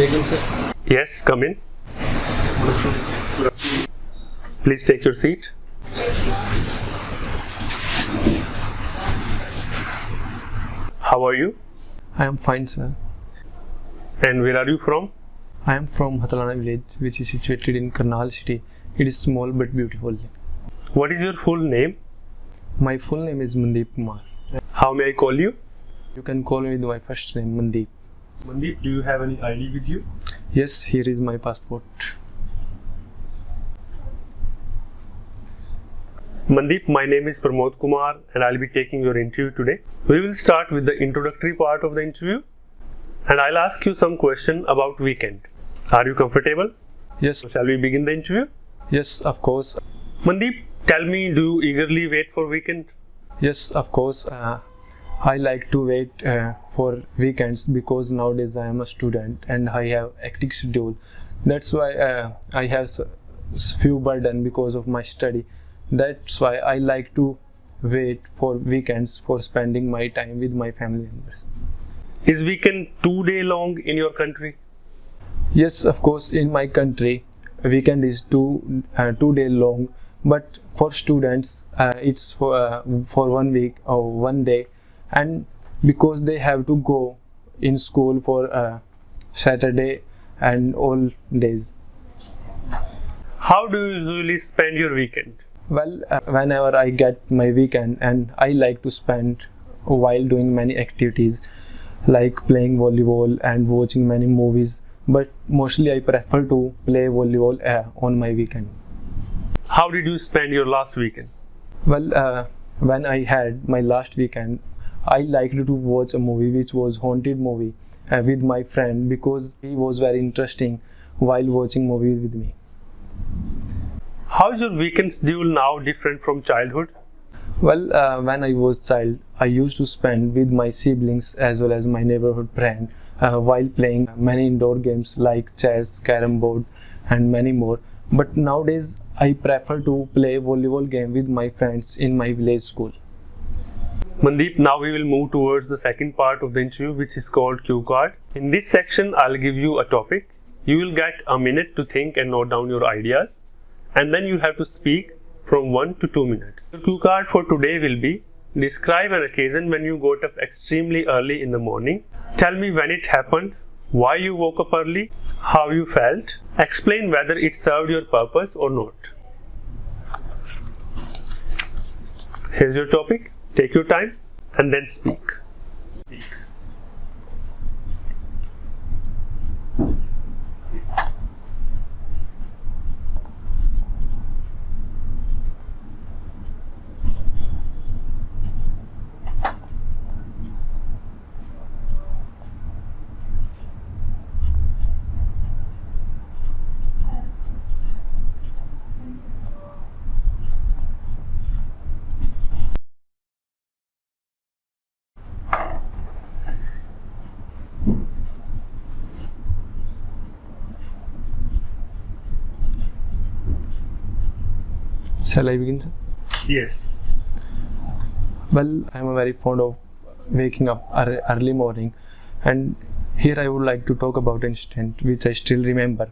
begin, sir? Yes, come in. Please take your seat. How are you? I am fine, sir. And where are you from? I am from Hatalana village, which is situated in Karnal city. It is small but beautiful. What is your full name? My full name is Mandeep Kumar. How may I call you? You can call me with my first name, Mandeep. Mandeep, do you have any ID with you? Yes, here is my passport. Mandeep, my name is Pramod Kumar and I'll be taking your interview today. We will start with the introductory part of the interview and I'll ask you some question about weekend. Are you comfortable? Yes, So shall we begin the interview? yes, of course. Mandeep, tell me, do you eagerly wait for weekend? Yes, of course. I like to wait for weekends because nowadays I am a student and I have hectic schedule. That's why I have few burden because of my study. That's why I like to wait for weekends for spending my time with my family members. Is weekend 2 day long in your country? Yes, of course. In my country, weekend is 2 day long, but for students, it's for 1 week or 1 day, and because they have to go in school for Saturday and all days. How do you usually spend your weekend? Well, whenever I get my weekend, and I like to spend while doing many activities like playing volleyball and watching many movies, but mostly I prefer to play volleyball on my weekend. How did you spend your last weekend? Well, when I had my last weekend, I liked to watch a movie which was haunted movie with my friend because he was very interesting while watching movies with me. How is your weekend schedule now different from childhood? Well, when I was child, I used to spend with my siblings as well as my neighborhood friend while playing many indoor games like chess, carom board, and many more. But nowadays, I prefer to play volleyball game with my friends in my village school. Mandeep, now we will move towards the second part of the interview, which is called cue card. In this section, I'll give you a topic. You will get a minute to think and note down your ideas, and then you have to speak from 1 to 2 minutes. The cue card for today will be: describe an occasion when you got up extremely early in the morning. Tell me when it happened, why you woke up early, how you felt, explain whether it served your purpose or not. Here's your topic. Take your time and then speak. Shall I begin, sir? Yes. Well, I am very fond of waking up early morning, and here I would like to talk about an incident which I still remember.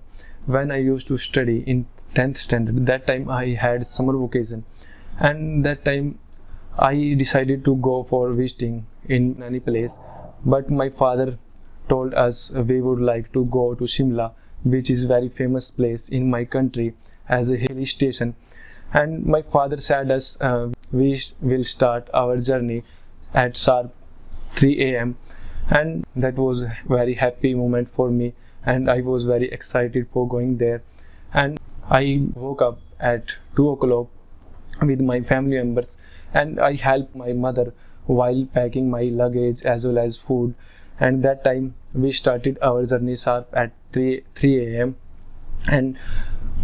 When I used to study in 10th standard, that time I had summer vacation, and that time I decided to go for visiting in any place, but my father told us we would like to go to Shimla, which is very famous place in my country as a hill station. And my father said us we will start our journey at sharp 3 a.m. and that was a very happy moment for me, and I was very excited for going there. And I woke up at 2 o'clock with my family members, and I helped my mother while packing my luggage as well as food. And that time we started our journey sharp at 3 a.m. and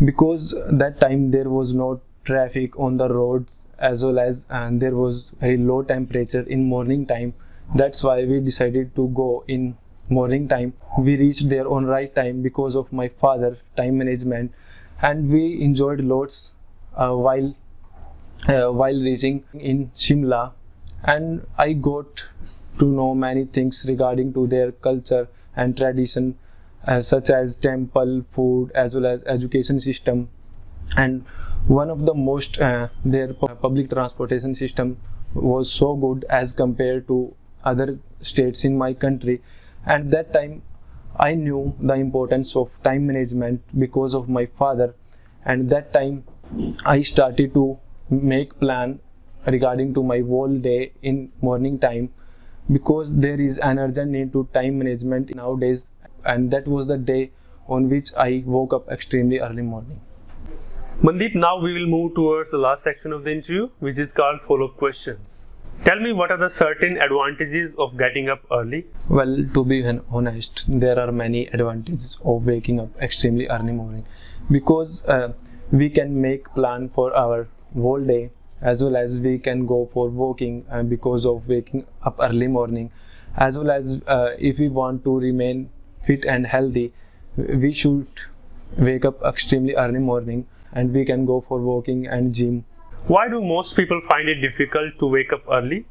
because that time there was no traffic on the roads as well as there was very low temperature in morning time, that's why we decided to go in morning time. We reached there on right time because of my father time management, and we enjoyed lots while reaching in Shimla, and I got to know many things regarding to their culture and tradition such as temple, food, as well as education system. And one of the most their public transportation system was so good as compared to other states in my country. And that time I knew the importance of time management because of my father, and that time I started to make plan regarding to my whole day in morning time, because there is an urgent need to time management nowadays. And that was the day on which I woke up extremely early morning. Mandeep, now we will move towards the last section of the interview, which is called follow-up questions. Tell me, what are the certain advantages of getting up early? Well, to be honest, there are many advantages of waking up extremely early morning, because we can make plan for our whole day, as well as we can go for walking because of waking up early morning, as well as if we want to remain fit and healthy, we should wake up extremely early morning, and we can go for walking and gym. Why do most people find it difficult to wake up early?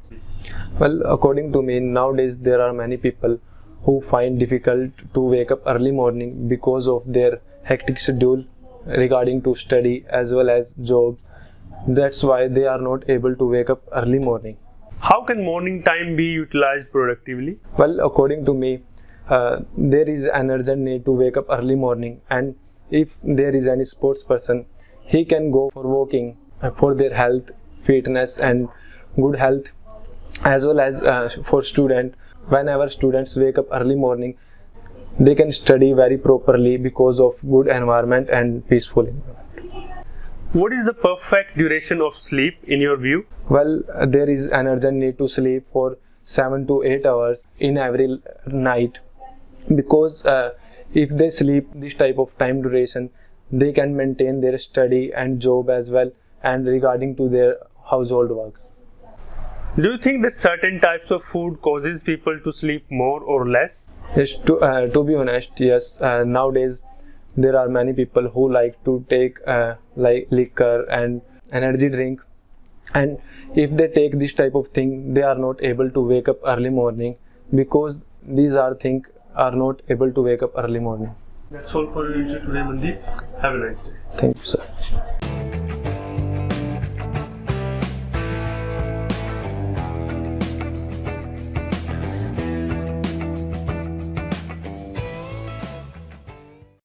Well, according to me, nowadays there are many people who find difficult to wake up early morning because of their hectic schedule regarding to study as well as job. That's why they are not able to wake up early morning. How can morning time be utilized productively? Well, according to me, there is an urgent need to wake up early morning, and if there is any sports person, he can go for walking for their health, fitness and good health, as well as for student. Whenever students wake up early morning, they can study very properly because of good environment and peaceful environment. What is the perfect duration of sleep in your view? Well, there is an urgent need to sleep for 7 to 8 hours in every night, because if they sleep this type of time duration, they can maintain their study and job as well, and regarding to their household works. Do you think that certain types of food causes people to sleep more or less? Yes, to be honest, yes. Nowadays there are many people who like to take like liquor and energy drink, and if they take this type of thing, they are not able to wake up early morning, because these are things are not able to wake up early morning. That's all for your interview today, Mandeep. Have a nice day. Thank you, sir.